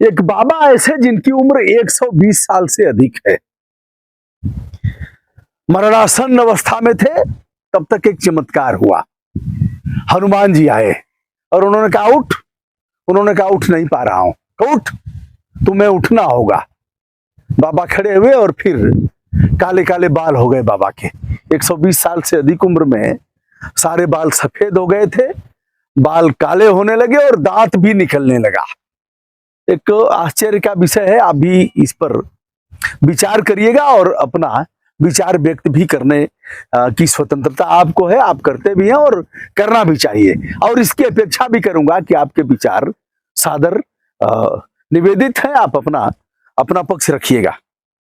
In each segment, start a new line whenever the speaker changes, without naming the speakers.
एक बाबा ऐसे जिनकी उम्र 120 साल से अधिक है, मरणासन्न अवस्था में थे, तब तक एक चमत्कार हुआ। हनुमान जी आए और उन्होंने कहा उठ। उन्होंने कहा उठ नहीं पा रहा हूं। उठ, तुम्हें उठना होगा। बाबा खड़े हुए और फिर काले काले बाल हो गए बाबा के। 120 साल से अधिक उम्र में सारे बाल सफेद हो गए थे, बाल काले होने लगे और दांत भी निकलने लगा। एक आश्चर्य का विषय है। आप भी इस पर विचार करिएगा और अपना विचार व्यक्त भी करने की स्वतंत्रता आपको है, आप करते भी हैं और करना भी चाहिए। और इसकी अपेक्षा भी करूंगा कि आपके विचार सादर निवेदित है, आप अपना पक्ष रखिएगा।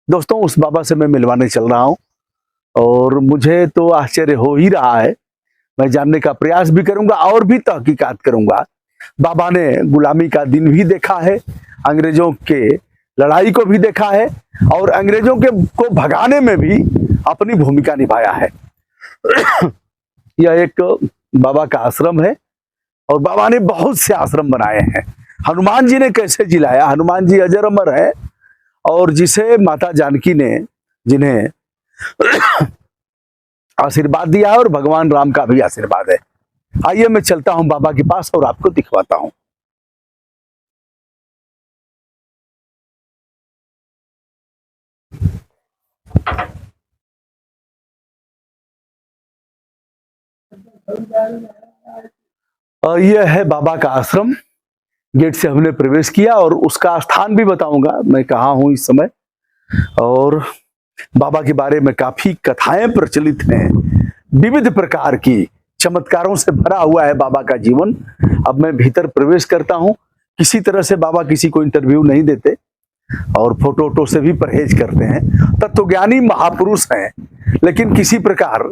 दोस्तों, उस बाबा से मैं मिलवाने चल रहा हूं और मुझे तो आश्चर्य हो ही रहा है। मैं जानने का प्रयास भी करूंगा और भी तहकीकात करूंगा। बाबा ने गुलामी का दिन भी देखा है, अंग्रेजों के लड़ाई को भी देखा है और अंग्रेजों के को भगाने में भी अपनी भूमिका निभाया है। यह एक बाबा का आश्रम है और बाबा ने बहुत से आश्रम बनाए हैं। हनुमान जी ने कैसे जिलाया? हनुमान जी अजर अमर है और जिसे माता जानकी ने जिन्हें आशीर्वाद दिया है और भगवान राम का भी आशीर्वाद है। आइए मैं चलता हूं बाबा के पास और आपको दिखवाता हूं। और यह है बाबा का आश्रम। गेट से हमने प्रवेश किया और उसका स्थान भी बताऊंगा मैं कहाँ हूं इस समय। और बाबा के बारे में काफी कथाएं प्रचलित हैं, विविध प्रकार की चमत्कारों से भरा हुआ है बाबा का जीवन। अब मैं भीतर प्रवेश करता हूं। किसी तरह से बाबा किसी को इंटरव्यू नहीं देते और फोटो वोटो से भी परहेज करते हैं। तत्वज्ञानी महापुरुष हैं, लेकिन किसी प्रकार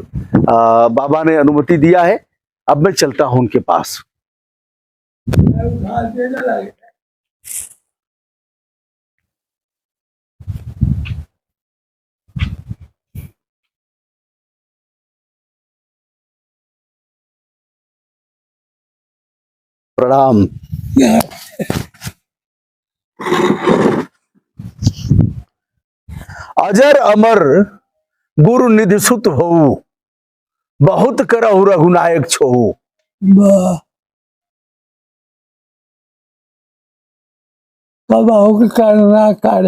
बाबा ने अनुमति दिया है। अब मैं चलता हूं उनके पास। प्रणाम। अजर अमर गुरु निधि सुत हो, बहुत करहु रघुनायक छोहु।
कबहु करना कर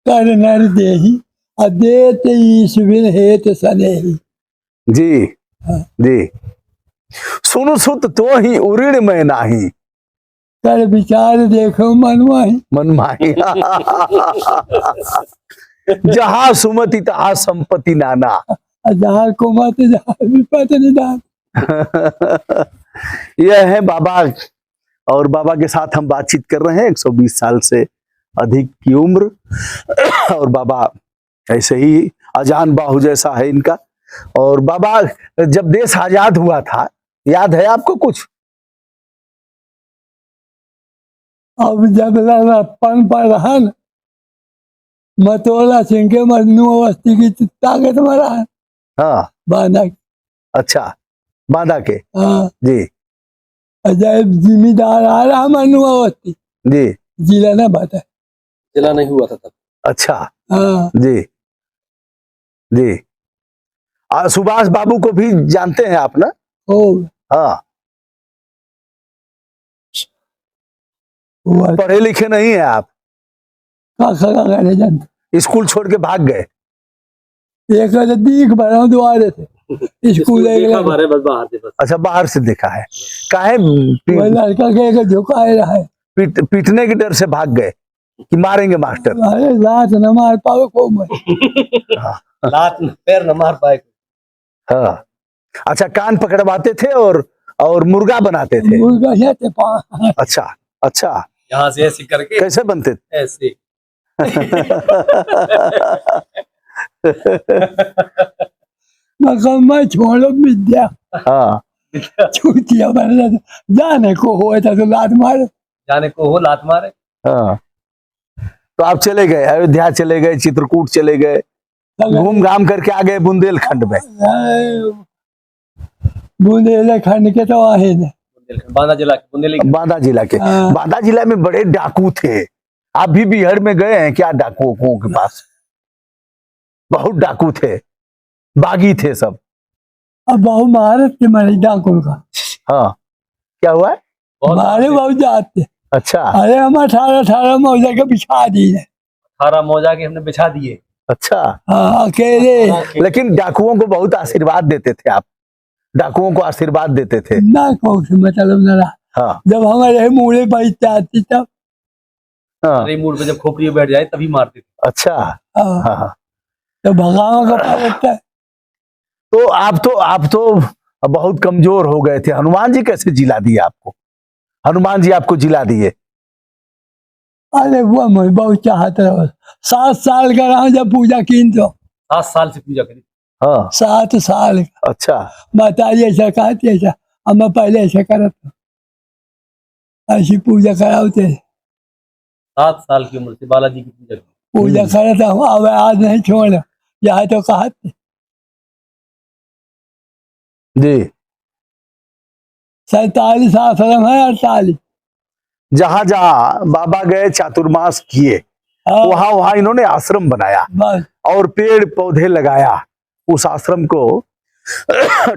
नर देहि, अदेत ईश्वर हेत सनेहि।
जी जी। सुनु सुत तो ही उऋण में नाही,
कर विचार देखो मनमाहि।
मनमाही। जहां सुमति तहां संपत्ति नाना।
जहाँ कुमत जहाँ विपत निदान।
यह है बाबा और बाबा के साथ हम बातचीत कर रहे हैं। 120 साल से अधिक की उम्र और बाबा ऐसे ही अजान बाहु जैसा है इनका। और बाबा जब देश आजाद हुआ था, याद है आपको कुछ?
अब जब लड़प्पन पर रहन, मतोला सिंह के मजनू अवस्थी की ताकत मरा।
हाँ,
बांधा।
अच्छा, बांधा के।
हाँ
जी
जब जिम्मेदार आ रहा मनु अवस्थी,
जी।
जिला ना बात है,
जिला नहीं हुआ था तब।
अच्छा।
हाँ
जी जी। सुभाष बाबू को भी जानते हैं आप ना?
हो
हाँ। पढ़े लिखे नहीं है आप?
नहीं जानते।
स्कूल छोड़ के भाग गए?
एक दीख भरा द्वारे थे स्कूल
हमारे बस बाहर थे बस।
अच्छा, बाहर से देखा है। काहे
लड़का के झुकाए रहा है,
पीटने के डर से भाग गए कि मारेंगे मास्टर?
अरे लात न मार पावे को मैं।
लात न पैर न मार पाए।
हाँ। अच्छा, कान पकड़वाते थे और मुर्गा बनाते थे?
मुर्गा थे।
अच्छा अच्छा।
यहाँ से ऐसे करके
कैसे बनते थे?
ऐसे।
मैं छोड़ो विद्या।
हाँ।
छूटिया बन जाने को हो तो लात मारे।
जाने को हो लात मारे।
हाँ। तो आप चले गए, अयोध्या चले गए, चित्रकूट चले गए, घूम घाम करके आ गए बुंदेलखंड में।
बुंदेलखंड के तो आहे
बांदा जिला के।
बांदा जिला के। बांदा जिला में बड़े डाकू थे। आप भी बिहार में गए हैं क्या डाकुओं के पास? बहुत डाकू थे, बागी थे सब।
अब बहुत महारत थे मारे डाकुओं का।
हाँ, क्या हुआ है?
मारे बहुत जाते।
अच्छा
अरे हम 18 मौजा के बिछा दिए।
18 मौजा के हमने बिछा दिए।
अच्छा।
हाँ अकेले।
लेकिन डाकुओं को बहुत आशीर्वाद देते थे आप, डाकुओं को आशीर्वाद देते थे।
ना कौन से मतलब न रहा।
हाँ
जब हमारे मुड़े बैठते आती तब।
हाँ।
अरे मूड पे जब खोपड़ी में बैठ जाए तभी मारते थे।
अच्छा
हाँ,
हाँ हाँ।
तो भगावा का पड़ता है।
तो आप तो बहुत कमजोर हो गए थे, हनुमान जी कैसे जिला दिए आपको? हनुमान जी आपको जिला दिए?
अरे वो मैं बहुत चाहता रहा। 7 साल का रहा जब पूजा की तो।
7 साल से पूजा करी।
हाँ
7 साल का।
अच्छा।
माताजी ऐसा कहती ऐसा, अब मैं पहले ऐसा करा था, ऐसी पूजा कराते।
7 साल की उम्र से बालाजी की पूजा की।
पूजा करा था, अब आज नहीं छोड़ यहाँ तो कहा
जी।
47 आश्रम है, 48।
जहां जहां बाबा गए चातुर्मास किए,
हाँ,
वहां वहां इन्होंने आश्रम बनाया
बस
और पेड़ पौधे लगाया, उस आश्रम को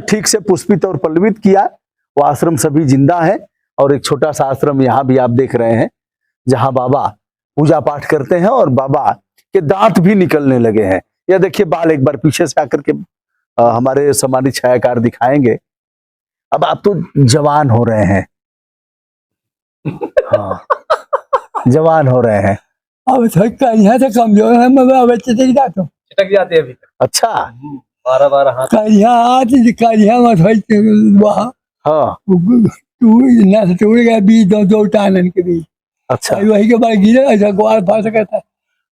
ठीक से पुष्पित और पल्लवित किया। वो आश्रम सभी जिंदा है। और एक छोटा सा आश्रम यहाँ भी आप देख रहे हैं, जहां बाबा पूजा पाठ करते हैं और बाबा के दांत भी निकलने लगे हैं। यह देखिए बाल, एक बार पीछे से आकर के हमारे सम्मानित छायाकार दिखाएंगे। अब आप तो जवान हो रहे हैं। हाँ जवान हो रहे हैं।
अब थक यहाँ से कमजोर है, मैं अब चले जाता हूँ।
छिटक जाते हैं अभी तक।
अच्छा
12 हाथ।
करिया आती करिया मत वहाँ
हाँ
टूट गया बीच दो टानन के बीच।
अच्छा
वही के बाद गिरे, ऐसा ग्वार फंस गया था,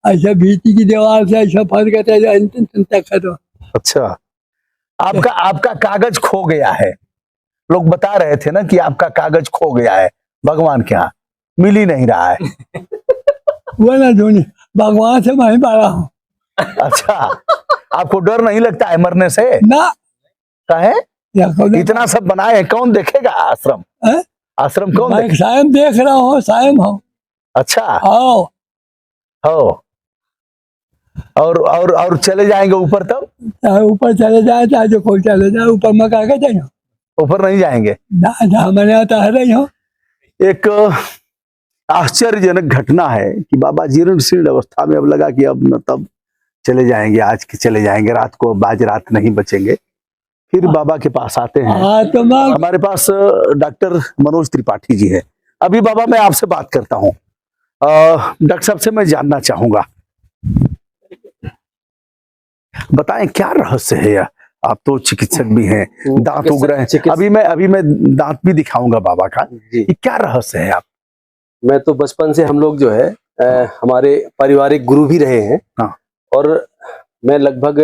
ऐसा भीती की दीवार से ऐसा फंस गया था, तो
अच्छा। आपका कागज खो गया है, लोग बता रहे थे ना कि आपका कागज खो गया है भगवान के यहाँ, मिल ही नहीं रहा है।
वो ना धोनी भगवान से मैं पारा हूँ
अच्छा, आपको डर नहीं लगता है मरने से?
ना।
काहे?
या कौन
इतना सब बनाए हैं, कौन देखेगा आश्रम?
है?
आश्रम कौन
मैं सायम देख रहा हूँ, सायम हूँ।
अच्छा
आओ
हो। और चले जाएंगे ऊपर तब?
चाहे ऊपर चले जाए चाहे जो कोई चले जाए, ऊपर मैं कह के जाइए
ऊपर नहीं जाएंगे।
ना, जहाँ मैंने आता है रही हूँ।
एक आश्चर्यजनक घटना है कि बाबा जीर्ण शीर्ण अवस्था में अब लगा कि अब न तब चले जाएंगे, आज के चले जाएंगे, रात को आज रात नहीं बचेंगे। फिर बाबा के पास आते हैं।
हाँ तो मैं
हमारे पास डॉक्टर मनोज त्रिपाठी जी है। अभी बाबा मैं आपसे बात करता हूँ। डॉक्टर साहब से मैं जानना चाहूंगा, बताएं क्या रहस्य है यह? आप तो चिकित्सक भी हैं, दांत उग रहे हैं। अभी मैं दांत भी दिखाऊंगा बाबा का। ये क्या रहस्य है? आप
मैं तो बचपन से हम लोग जो है हमारे पारिवारिक गुरु भी रहे हैं।
हाँ।
और मैं लगभग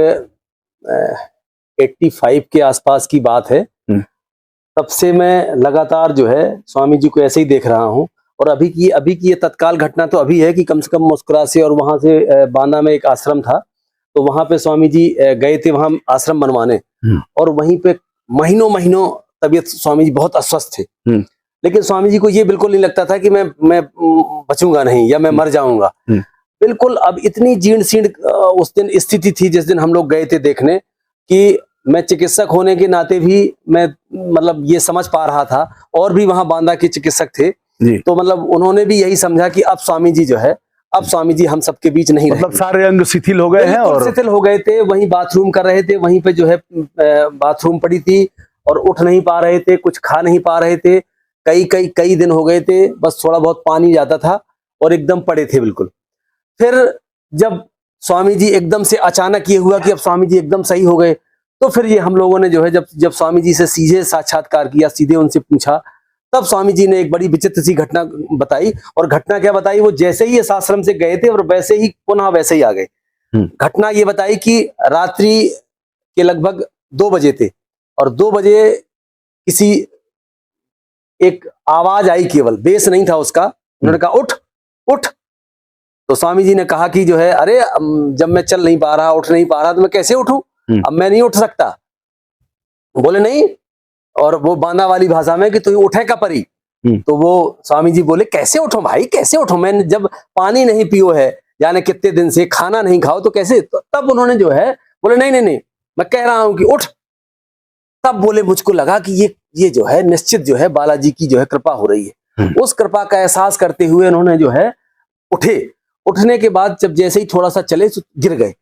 85 के आसपास की बात है, तब से मैं लगातार जो है स्वामी जी को ऐसे ही देख रहा हूँ। और अभी की ये तत्काल घटना तो अभी है कि कम से कम मुस्कुरा से, और वहां से बांदा में एक आश्रम था, तो वहां पे स्वामी जी गए थे वहां आश्रम बनवाने, और वहीं पे महीनों महीनों तबीयत स्वामी जी बहुत अस्वस्थ थे। लेकिन स्वामी जी को ये बिल्कुल नहीं लगता था कि मैं बचूंगा नहीं या मैं मर जाऊंगा। बिल्कुल। अब इतनी जीर्ण शीर्ण उस दिन स्थिति थी जिस दिन हम लोग गए थे देखने, कि मैं चिकित्सक होने के नाते भी मैं मतलब ये समझ पा रहा था, और भी वहां बांदा के चिकित्सक थे, तो मतलब उन्होंने भी यही समझा कि अब स्वामी जी जो है, अब स्वामी जी हम सबके बीच नहीं
मतलब सारे अंग शिथिल हो गए हैं और
शिथिल हो गए थे। वहीं बाथरूम कर रहे थे, वहीं पे जो है बाथरूम पड़ी थी, और उठ नहीं पा रहे थे, कुछ खा नहीं पा रहे थे। कई दिन हो गए थे, बस थोड़ा बहुत पानी जाता था और एकदम पड़े थे बिल्कुल। फिर जब स्वामी जी एकदम से अचानक ये हुआ कि अब स्वामी जी एकदम सही हो गए, तो फिर ये हम लोगों ने जो है जब स्वामी जी से सीधे साक्षात्कार किया, सीधे उनसे पूछा, तब स्वामी जी ने एक बड़ी विचित्र सी घटना बताई। और घटना क्या बताई, वो जैसे ही इस आश्रम से गए थे और वैसे ही पुनः वैसे ही आ गए। घटना ये बताई कि रात्रि के लगभग 2 बजे थे, और 2 बजे किसी एक आवाज आई, केवल बेस नहीं था उसका। उन्होंने कहा उठ उठ। तो स्वामी जी ने कहा कि जो है, अरे जब मैं चल नहीं पा रहा, उठ नहीं पा रहा, तो मैं कैसे उठूं? अब मैं नहीं उठ सकता। बोले नहीं, और वो बांदा वाली भाषा में कि तू उठे का परी, तो वो स्वामी जी बोले कैसे उठो भाई, कैसे उठो, मैंने जब पानी नहीं पियो है यानी कितने दिन से, खाना नहीं खाओ तो कैसे, तो तब उन्होंने जो है बोले नहीं नहीं नहीं मैं कह रहा हूं कि उठ। तब बोले मुझको लगा कि ये जो है निश्चित जो है बालाजी की जो है कृपा हो रही है। उस कृपा का एहसास करते हुए उन्होंने जो है उठे। उठने के बाद जब जैसे ही थोड़ा सा चले तो गिर गए।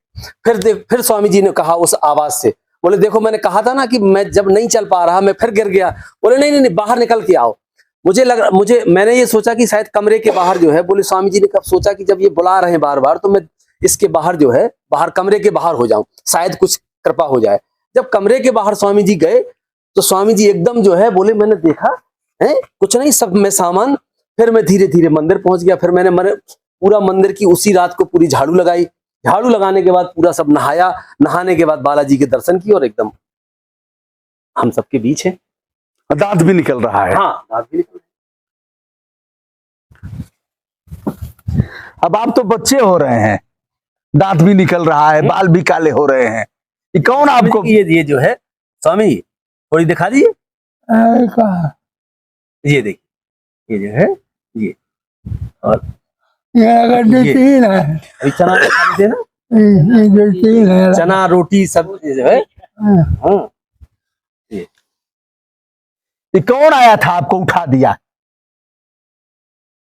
फिर स्वामी जी ने कहा उस आवाज से, बोले देखो मैंने कहा था ना कि मैं जब नहीं चल पा रहा मैं फिर गिर गया। बोले नहीं नहीं नहीं बाहर निकल के आओ। मैंने ये सोचा कि शायद कमरे के बाहर जो है, बोले स्वामी जी ने कब सोचा कि जब ये बुला रहे हैं बार बार तो मैं इसके बाहर जो है बाहर कमरे के बाहर हो जाऊं, शायद कुछ कृपा हो जाए। जब कमरे के बाहर स्वामी जी गए तो स्वामी जी एकदम जो है बोले मैंने देखा है कुछ नहीं, सब में सामान। फिर मैं धीरे धीरे मंदिर पहुंच गया। फिर मैंने पूरा मंदिर की उसी रात को पूरी झाड़ू लगाई। झाड़ू लगाने के बाद पूरा सब नहाया। नहाने के बाद बालाजी के दर्शन किए और एकदम हम सबके बीच है।
दांत भी निकल रहा है।
हाँ दांत भी निकल।
अब आप तो बच्चे हो रहे हैं, दांत भी निकल रहा है, बाल भी काले हो रहे हैं। ये कौन आपको?
ये जो है स्वामी थोड़ी दिखा दीजिए।
कहा
ये देखिए ये जो है ये, और
ये अगर जो
ये।
तीन है,
अभी चना खा लेते ना,
ये जो तीन है,
चना रोटी सब जो है।
हाँ,
हाँ
ये कौन आया था आपको उठा दिया?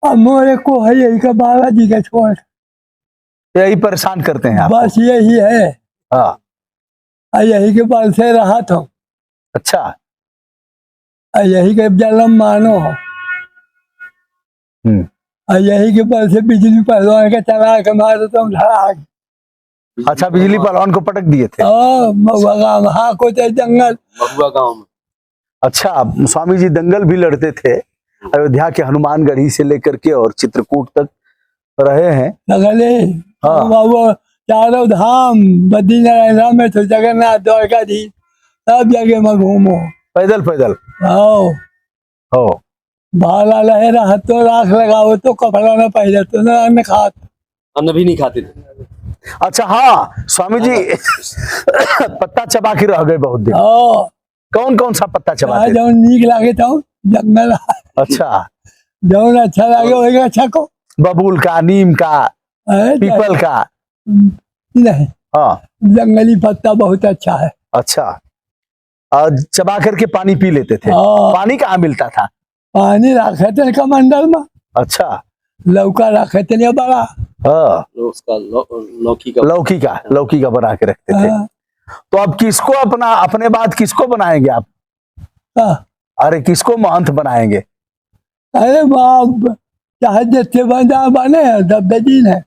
अब मोरे को है यही का बालाजी का छोड़,
यही परेशान करते हैं आप?
बस यही है।
हाँ
और यही के बल से रहा था,
अच्छा।
और यही के जन्म मानो हो, और यही के बल से बिजली पहलवान का चला के मारे तो धड़ाक।
अच्छा बिजली पहलवान को पटक दिए थे?
महुआ गाँव, हाँ को जंगल
महुआ गांव में।
अच्छा स्वामी जी दंगल भी लड़ते थे अयोध्या के हनुमानगढ़ी से लेकर के और चित्रकूट तक रहे हैं।
लगले।
हाँ।
बाबू चारों धाम, बद्रीनारायण धाम में तो जगन्नाथ द्वारकाधीश सब जगह में घूमो
पैदल पैदल।
आओ।
हो
भाला लहरा हाथों राख लगाओ तो कपड़ा न पहले तो न अन्न खात।
अन्न भी नहीं खाते थे।
अच्छा हाँ स्वामी जी पत्ता चबा के रह गए बहुत दिन।
आओ
कौन कौन सा पत्ता चबाते थे?
जो नीक लागे तो जंगल,
अच्छा
जो अच्छा लागे वही अच्छा को।
बबूल का, नीम का, पीपल का?
नहीं,
हाँ
जंगली पत्ता बहुत अच्छा है।
अच्छा। चबा करके पानी पी लेते थे?
हाँ।
पानी कहाँ मिलता था?
पानी रखे थे कमंडल में।
अच्छा।
लौका रखे थे नहीं बड़ा।
हाँ
उसका लौकी का बना के रखते थे।
हाँ,
तो अब किसको अपने बाद किसको बनाएंगे आप?
हाँ।
अरे किसको महंत बनाएंगे?
अरे बाप, चाहे जितने बंदा बने दबदीन है।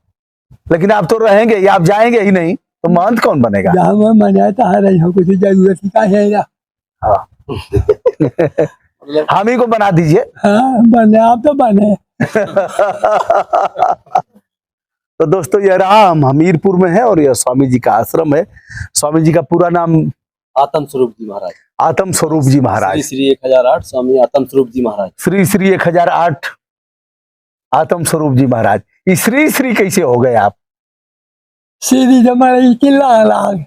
लेकिन आप तो रहेंगे या आप जाएंगे ही नहीं, तो महंत कौन बनेगा?
जहाँ में मना तो हर रही हो, कुछ जरूरत ही का है ना।
हाँ हम ही को बना दीजिए।
हाँ बने, आप तो बने।
तो दोस्तों ये राम हमीरपुर में है और यह स्वामी जी का आश्रम है। स्वामी जी का पूरा नाम
आत्म स्वरूप जी महाराज।
आत्म स्वरूप जी महाराज।
श्री 1008 स्वामी आत्म स्वरूप जी महाराज।
श्री 1008 आत्म स्वरूप जी महाराज। ये श्री कैसे हो गए आप?
सीधी हमारे चिल्ला लाग।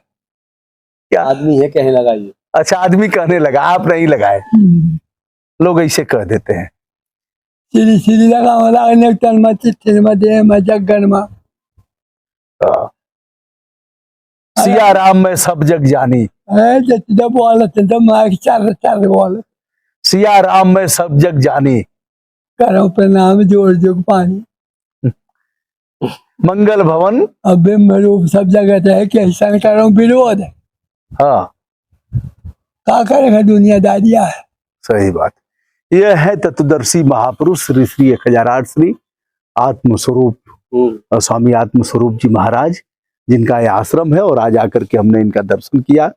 क्या
आदमी है कहने लगा ये।
अच्छा आदमी कहने लगा, आप नहीं लगाए, लोग ऐसे कह देते हैं।
सीधी सीधी लगा वाला नेक्टन में चिट्ठी में दे में जगन में।
सिया राम में सब जग जानी।
जब बोल तो माइक चार चार बोल।
सिया राम में सब जग जानी।
करो प्रणाम जोड़ जोग पानी।
मंगल भवन
अब रूप सब जगह है कि ऐसा करो विरोध।
हाँ
क्या करेगा दुनियादारिया है।
सही बात। यह है तत्वदर्शी महापुरुष श्री 1008 श्री आत्मस्वरूप स्वामी आत्मस्वरूप जी महाराज, जिनका यह आश्रम है। और आज आकर के हमने इनका दर्शन किया।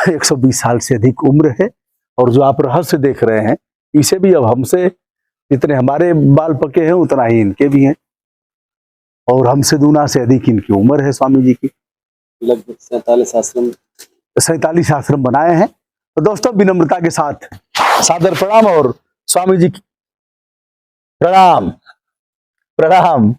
120 साल से अधिक उम्र है। और जो आप रहस्य देख रहे हैं, इसे भी अब हमसे जितने हमारे बाल पके हैं उतना ही इनके भी हैं। और हमसे दूना से अधिक इनकी उम्र है स्वामी जी की।
लगभग
47 आश्रम बनाए हैं। तो दोस्तों विनम्रता के साथ सादर प्रणाम और स्वामी जी की प्रणाम प्रणाम।